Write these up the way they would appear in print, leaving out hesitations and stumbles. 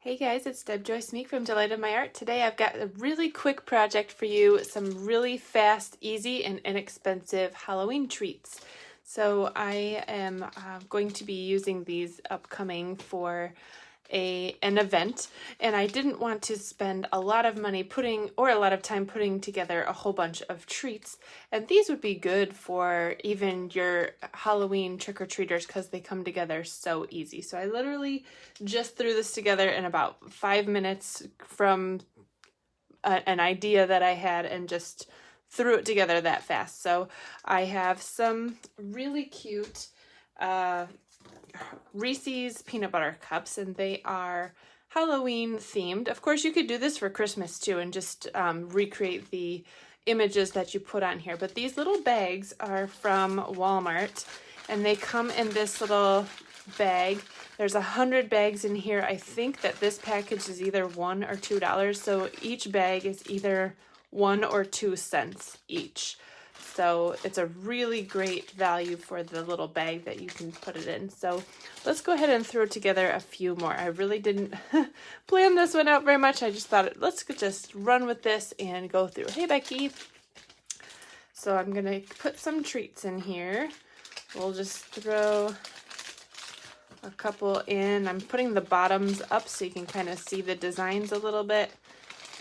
Hey guys, it's Deb Joyce Meek from Delight of My Art. Today I've got a really quick project for you, some really fast, easy, and inexpensive Halloween treats. So I am going to be using these upcoming for an event, and I didn't want to spend a lot of money a lot of time putting together a whole bunch of treats, and these would be good for even your Halloween trick-or-treaters because they come together so easy. So I literally just threw this together in about 5 minutes from an idea that I had and just threw it together that fast. So I have some really cute Reese's peanut butter cups, and they are Halloween themed. Of course, you could do this for Christmas too and just recreate the images that you put on here. But these little bags are from Walmart, and they come in this little bag. There's 100 bags in here. I think that this package is either $1 or $2, so each bag is either 1 or 2 cents each. So it's a really great value for the little bag that you can put it in. So let's go ahead and throw together a few more. I really didn't plan this one out very much. I just thought, let's just run with this and go through. Hey, Becky. So I'm going to put some treats in here. We'll just throw a couple in. I'm putting the bottoms up so you can kind of see the designs a little bit.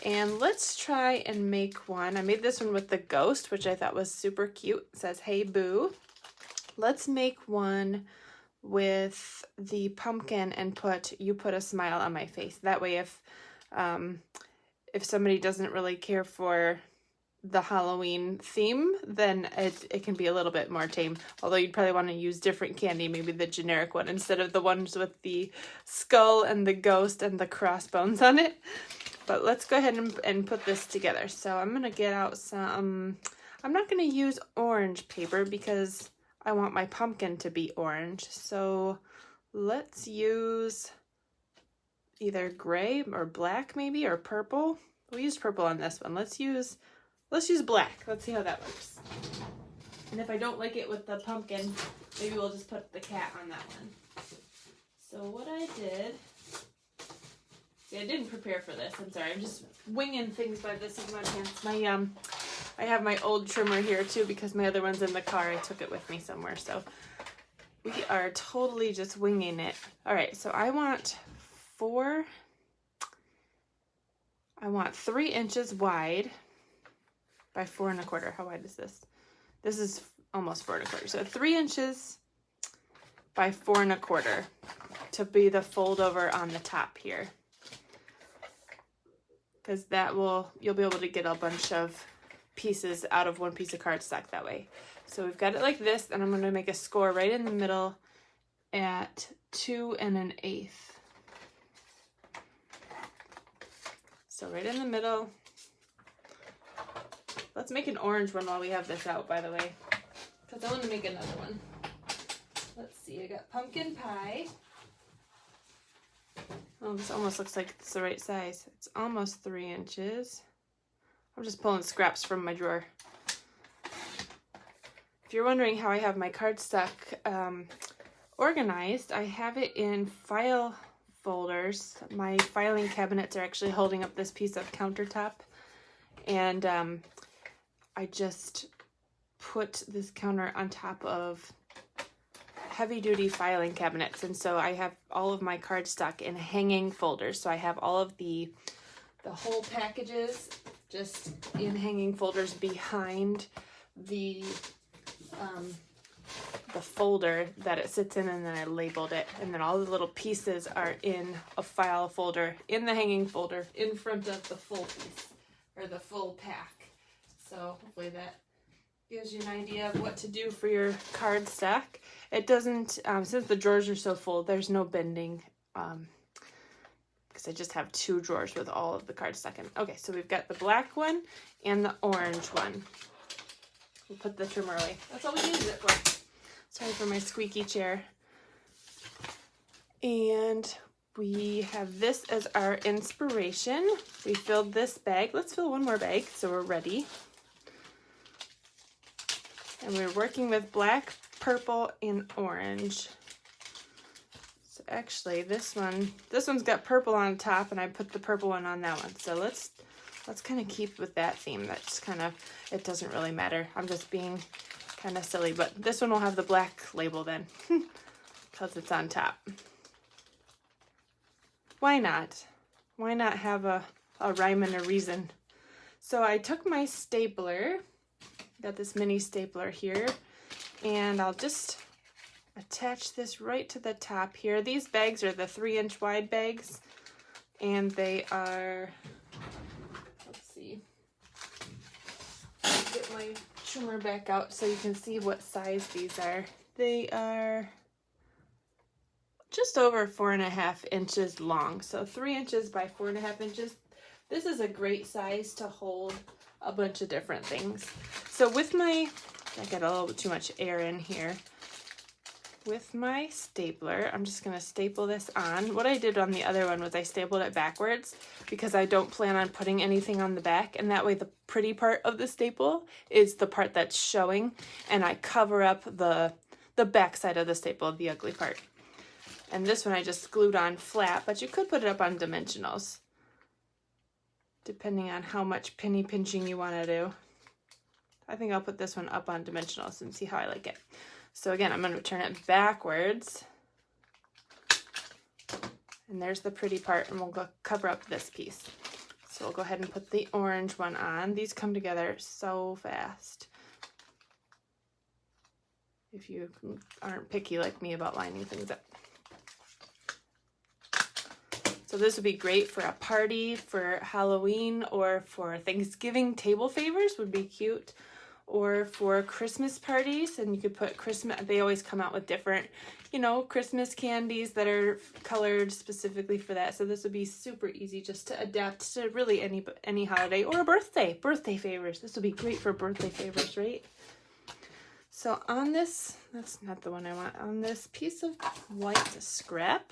And let's try and make one. I made this one with the ghost, which I thought was super cute. It says, "Hey Boo." Let's make one with the pumpkin and you put a smile on my face. That way if somebody doesn't really care for the Halloween theme, then it can be a little bit more tame. Although you'd probably want to use different candy, maybe the generic one instead of the ones with the skull and the ghost and the crossbones on it. But let's go ahead and put this together. So I'm going to get out some, I'm not going to use orange paper because I want my pumpkin to be orange. So let's use either gray or black maybe, or purple. We used purple on this one. Let's use black. Let's see how that works. And if I don't like it with the pumpkin, maybe we'll just put the cat on that one. So what I did... I didn't prepare for this. I'm sorry. I'm just winging things by the seat of my pants. I have my old trimmer here too because my other one's in the car. I took it with me somewhere. So we are totally just winging it. All right. So I want 3 inches wide by 4 1/4. How wide is this? This is almost 4 1/4. So 3 inches by 4 1/4 to be the fold over on the top here. Because you'll be able to get a bunch of pieces out of one piece of cardstock that way. So we've got it like this, and I'm going to make a score right in the middle at 2 1/8. So right in the middle. Let's make an orange one while we have this out, by the way, because I want to make another one. Let's see, I got pumpkin pie. Oh, this almost looks like it's the right size. It's almost 3 inches. I'm just pulling scraps from my drawer. If you're wondering how I have my cardstock organized, I have it in file folders. My filing cabinets are actually holding up this piece of countertop. And I just put this counter on top of heavy-duty filing cabinets, and so I have all of my cardstock in hanging folders. So I have all of the whole packages just in hanging folders behind the folder that it sits in, and then I labeled it, and then all the little pieces are in a file folder in the hanging folder in front of the full piece or the full pack. So hopefully that gives you an idea of what to do for your cardstock. It doesn't, since the drawers are so full, there's no bending, because I just have 2 drawers with all of the cardstock in. Okay, so we've got the black one and the orange one. We'll put the trimmer away. That's all we needed it for. Sorry for my squeaky chair. And we have this as our inspiration. We filled this bag. Let's fill one more bag so we're ready. And we're working with black, purple, and orange. So So actually this one's got purple on top, and I put the purple one on that one. So let's kind of keep with that theme. That's kind of, it doesn't really matter. I'm just being kind of silly, but this one will have the black label then because it's on top. Why not? Why not have a rhyme and a reason? So I took my stapler, got this mini stapler here, and I'll just attach this right to the top here. These bags are the 3-inch wide bags, and they are, let's see, I'll get my trimmer back out so you can see what size these are. They are just over 4.5 inches long, so 3 inches by 4.5 inches. This is a great size to hold a bunch of different things. So with my, I got a little bit too much air in here. With my stapler, I'm just going to staple this on. What I did on the other one was I stapled it backwards because I don't plan on putting anything on the back, and that way the pretty part of the staple is the part that's showing, and I cover up the back side of the staple, the ugly part. And this one I just glued on flat, but you could put it up on dimensionals, depending on how much penny pinching you want to do. I think I'll put this one up on dimensionals and see how I like it. So again, I'm going to turn it backwards. And there's the pretty part, and we'll go cover up this piece. So we'll go ahead and put the orange one on. These come together so fast, if you aren't picky like me about lining things up. So this would be great for a party, for Halloween, or for Thanksgiving. Table favors would be cute. Or for Christmas parties, and you could put Christmas, they always come out with different, you know, Christmas candies that are colored specifically for that. So this would be super easy just to adapt to really any holiday or a birthday favors. This would be great for birthday favors, right? So on this, that's not the one I want, on this piece of white scrap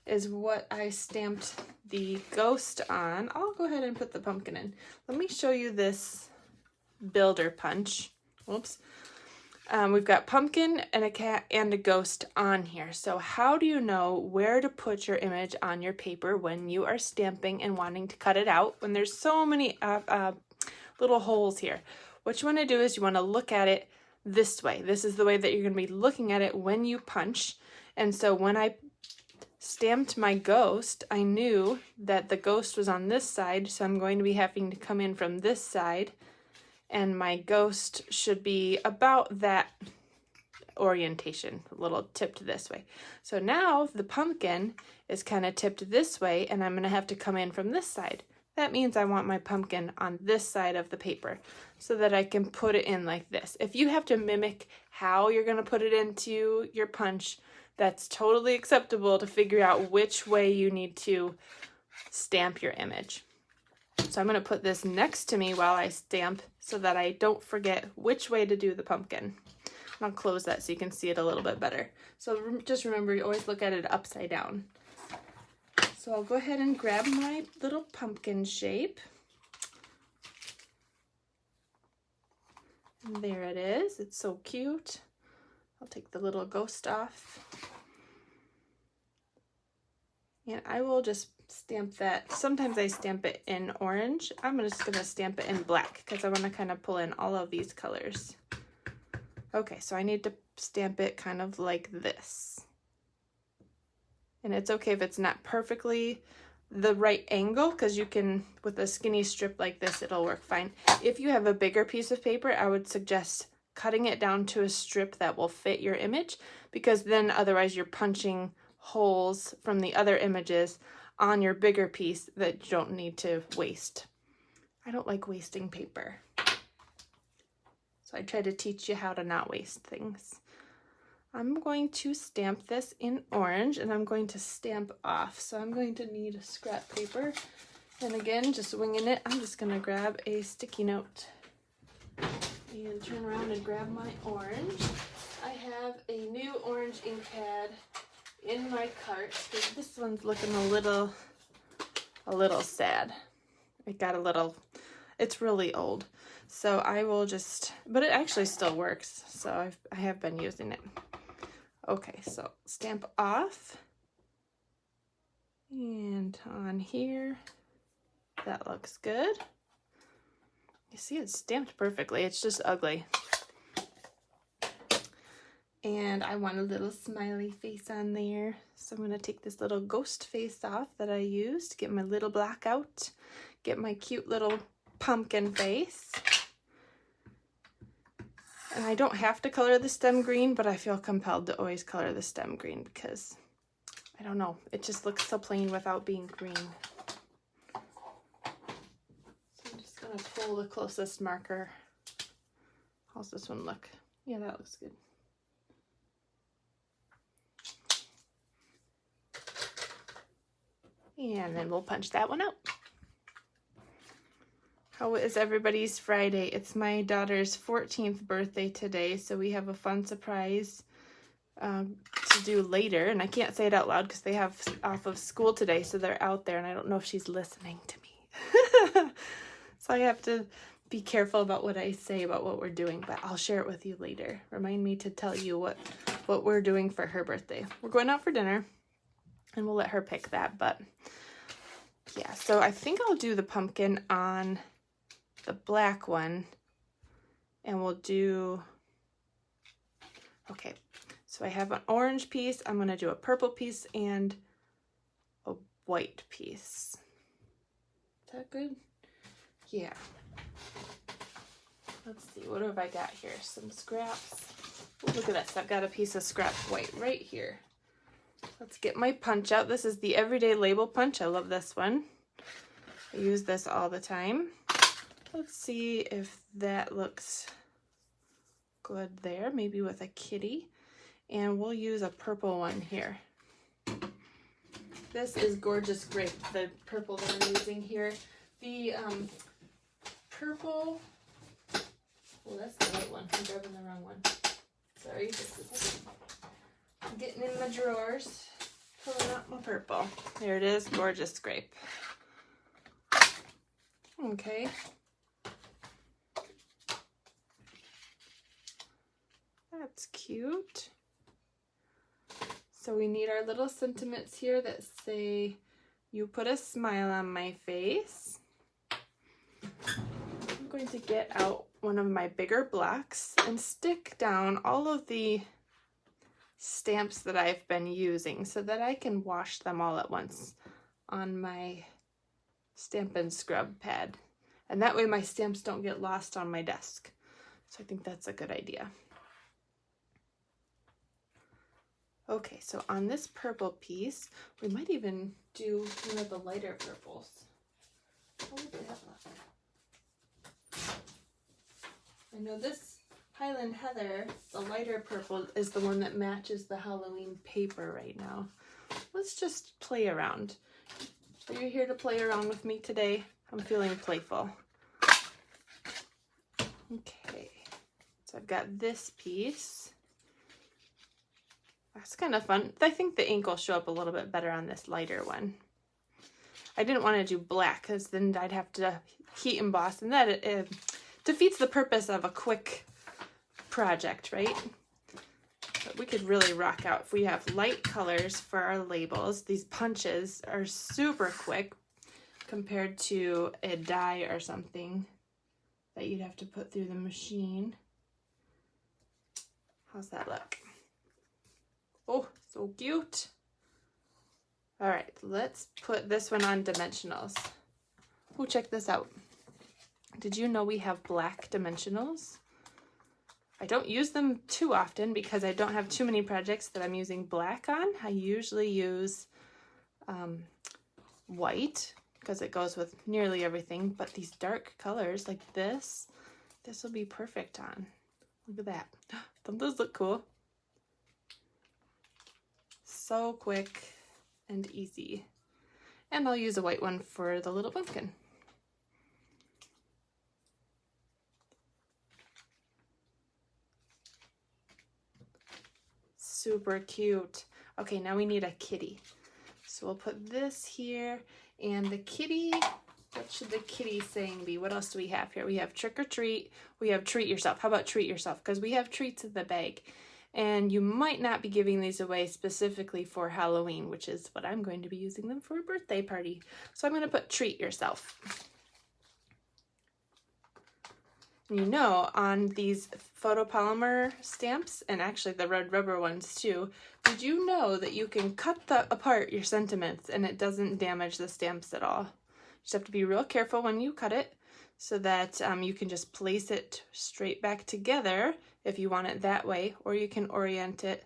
is what I stamped the ghost on. I'll go ahead and put the pumpkin in. Let me show you this builder punch. Whoops. We've got pumpkin and a cat and a ghost on here. So how do you know where to put your image on your paper when you are stamping and wanting to cut it out, when there's so many little holes here? What you want to do is you want to look at it this way. This is the way that you're going to be looking at it when you punch. And so when I stamped my ghost, I knew that the ghost was on this side, so I'm going to be having to come in from this side, and my ghost should be about that orientation, a little tipped this way. So now the pumpkin is kind of tipped this way, and I'm going to have to come in from this side. That means I want my pumpkin on this side of the paper so that I can put it in like this. If you have to mimic how you're going to put it into your punch, that's totally acceptable to figure out which way you need to stamp your image. So I'm going to put this next to me while I stamp so that I don't forget which way to do the pumpkin. I'll close that so you can see it a little bit better. So just remember, you always look at it upside down. So I'll go ahead and grab my little pumpkin shape. And there it is. It's so cute. I'll take the little ghost off. And I will just stamp that. Sometimes I stamp it in orange. I'm just going to stamp it in black because I want to kind of pull in all of these colors. Okay, so I need to stamp it kind of like this. And it's okay if it's not perfectly the right angle, because you can, with a skinny strip like this, it'll work fine. If you have a bigger piece of paper, I would suggest cutting it down to a strip that will fit your image, because then otherwise you're punching holes from the other images on your bigger piece that you don't need to waste. I don't like wasting paper. So I try to teach you how to not waste things. I'm going to stamp this in orange, and I'm going to stamp off. So I'm going to need a scrap paper. And again, just winging it, I'm just going to grab a sticky note and turn around and grab my orange. I have a new orange ink pad in my cart, because this one's looking a little sad. It got a little, it's really old. So I will just, but it actually still works. So I have been using it. Okay, so stamp off. And on here, that looks good. You see it's stamped perfectly, it's just ugly. And I want a little smiley face on there. So I'm gonna take this little ghost face off that I used, get my little black out, get my cute little pumpkin face. And I don't have to color the stem green, but I feel compelled to always color the stem green because, I don't know, it just looks so plain without being green. So I'm just gonna pull the closest marker. How's this one look? Yeah, that looks good. And then we'll punch that one out. How is everybody's Friday? It's my daughter's 14th birthday today, so we have a fun surprise to do later. And I can't say it out loud because they have off of school today, so they're out there, and I don't know if she's listening to me. So I have to be careful about what I say about what we're doing, but I'll share it with you later. Remind me to tell you what we're doing for her birthday. We're going out for dinner, and we'll let her pick that, but yeah, so I think I'll do the pumpkin on the black one, and we'll do, okay, so I have an orange piece, I'm going to do a purple piece and a white piece. Is that good? Yeah. Let's see, what have I got here? Some scraps. Ooh, look at this, I've got a piece of scrap white right here. Let's get my punch out. This is the Everyday Label Punch. I love this one. I use this all the time. Let's see if that looks good there, maybe with a kitty. And we'll use a purple one here. This is Gorgeous Grape, the purple that I'm using here. The purple, well, that's the right one. I'm grabbing the wrong one. Sorry, just a second. I'm getting in my drawers, pulling out my purple. There it is, Gorgeous Grape. Okay. That's cute. So we need our little sentiments here that say, you put a smile on my face. I'm going to get out one of my bigger blocks and stick down all of the stamps that I've been using so that I can wash them all at once on my Stampin' Scrub pad. And that way my stamps don't get lost on my desk. So I think that's a good idea. Okay, so on this purple piece, we might even do one of the lighter purples. What would that look? I know this Highland Heather, the lighter purple, is the one that matches the Halloween paper right now. Let's just play around. Are you here to play around with me today? I'm feeling playful. Okay, so I've got this piece. That's kind of fun. I think the ink will show up a little bit better on this lighter one. I didn't want to do black because then I'd have to heat emboss, and that defeats the purpose of a quick project, right? But we could really rock out if we have light colors for our labels. These punches are super quick compared to a die or something that you'd have to put through the machine. How's that look? Oh, so cute. All right, let's put this one on dimensionals. Oh, check this out. Did you know we have black dimensionals? I don't use them too often because I don't have too many projects that I'm using black on. I usually use white because it goes with nearly everything, but these dark colors like this will be perfect on. Look at that. Don't those look cool? So quick and easy. And I'll use a white one for the little pumpkin. Super cute. Okay, now we need a kitty. So we'll put this here, and the kitty, what should the kitty saying be? What else do we have here? We have trick or treat. We have treat yourself. How about treat yourself? Because we have treats in the bag. And you might not be giving these away specifically for Halloween, which is what I'm going to be using them for a birthday party. So I'm going to put treat yourself. You know, on these photopolymer stamps, and actually the red rubber ones too, did you know that you can cut apart your sentiments and it doesn't damage the stamps at all? You just have to be real careful when you cut it so that you can just place it straight back together if you want it that way, or you can orient it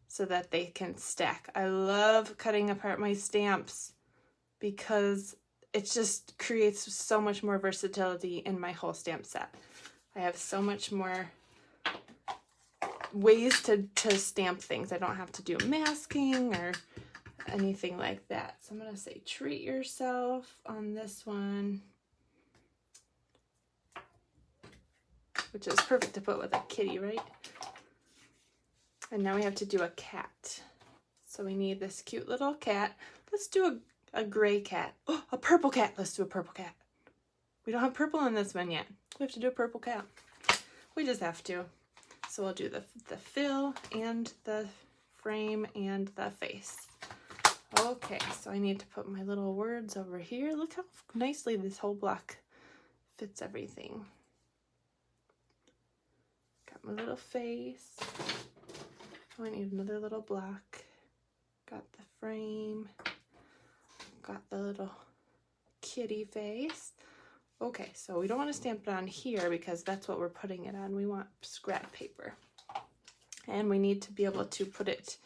so that they can stack. I love cutting apart my stamps because it just creates so much more versatility in my whole stamp set. I have so much more ways to stamp things. I don't have to do masking or anything like that. So I'm going to say treat yourself on this one, which is perfect to put with a kitty, right? And now we have to do a cat. So we need this cute little cat. Let's do a gray cat. Oh, a purple cat. Let's do a purple cat. We don't have purple on this one yet. We have to do a purple cat. We just have to. So we'll do the fill and the frame and the face. Okay, so I need to put my little words over here. Look how nicely this whole block fits everything. Got my little face. Oh, I need another little block. Got the frame. Got the little kitty face. Okay, so we don't want to stamp it on here because that's what we're putting it on. We want scrap paper. And we need to be able to put it,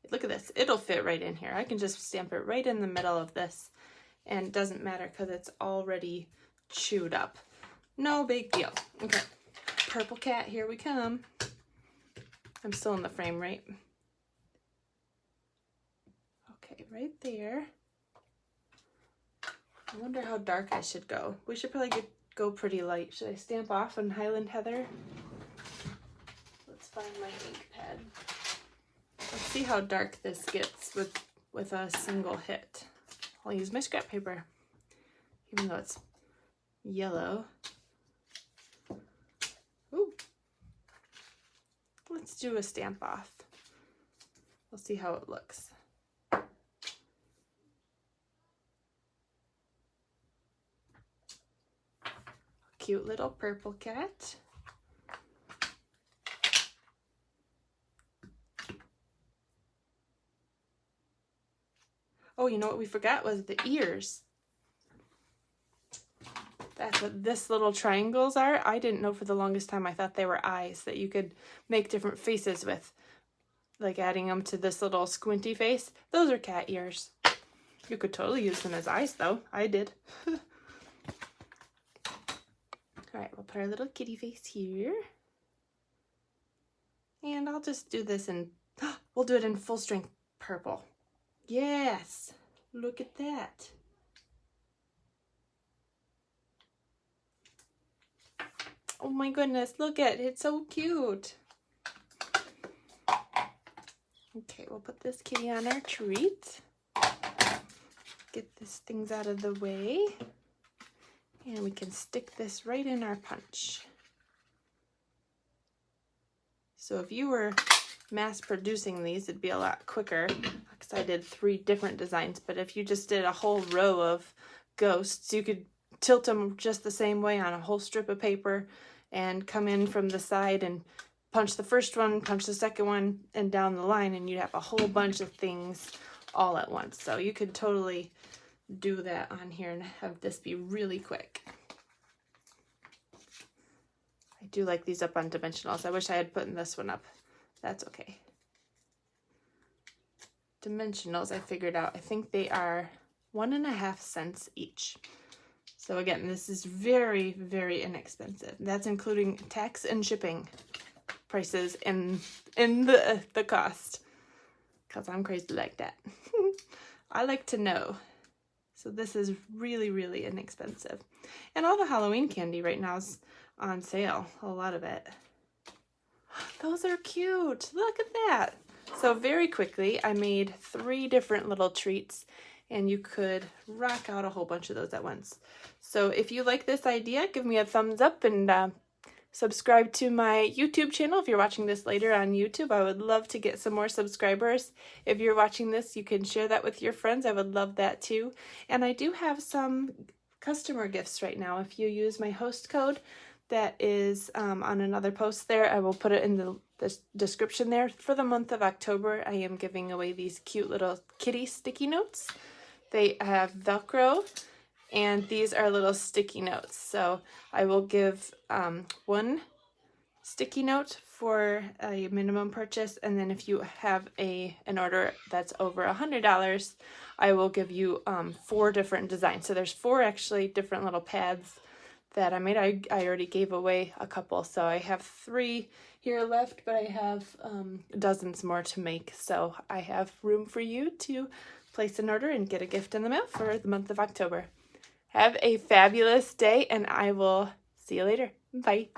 look at this, it'll fit right in here. I can just stamp it right in the middle of this and it doesn't matter because it's already chewed up. No big deal. Okay, purple cat, here we come. I'm still in the frame, right? Okay, right there. I wonder how dark I should go. We should probably go pretty light. Should I stamp off on Highland Heather? Let's find my ink pad. Let's see how dark this gets with a single hit. I'll use my scrap paper, even though it's yellow. Ooh. Let's do a stamp off. We'll see how it looks. Cute little purple cat. Oh, you know what we forgot was the ears. That's what this little triangles are. I didn't know for the longest time. I thought they were eyes that you could make different faces with, like adding them to this little squinty face. Those are cat ears. You could totally use them as eyes though. I did. All right, we'll put our little kitty face here. And I'll just do this in, we'll do it in full strength purple. Yes, look at that. Oh my goodness, look at it, it's so cute. Okay, we'll put this kitty on our treat. Get these things out of the way. And we can stick this right in our punch. So if you were mass producing these, it'd be a lot quicker because I did 3 different designs. But if you just did a whole row of ghosts, you could tilt them just the same way on a whole strip of paper and come in from the side and punch the first one, punch the second one, and down the line, and you'd have a whole bunch of things all at once. So you could totally do that on here and have this be really quick. I do like these up on dimensionals. I wish I had put this one up. That's okay. Dimensionals, I figured out, I think they are 1.5 cents each. So again, this is very, very inexpensive. That's including tax and shipping prices in the cost, because I'm crazy like that. I like to know. So this is really, really inexpensive. And all the Halloween candy right now is on sale, a lot of it. Those are cute, look at that. So very quickly, I made 3 different little treats, and you could rock out a whole bunch of those at once. So if you like this idea, give me a thumbs up and Subscribe to my YouTube channel if you're watching this later on YouTube. I would love to get some more subscribers. If you're watching this, you can share that with your friends. I would love that too. And I do have some customer gifts right now. If you use my host code that is on another post there, I will put it in the description there. For the month of October, I am giving away these cute little kitty sticky notes. They have Velcro, and these are little sticky notes. So I will give one sticky note for a minimum purchase, and then if you have an order that's over $100, I will give you 4 different designs. So there's 4 actually different little pads that I made. I already gave away a couple, so I have 3 here left, but I have dozens more to make. So I have room for you to place an order and get a gift in the mail for the month of October. Have a fabulous day, and I will see you later. Bye.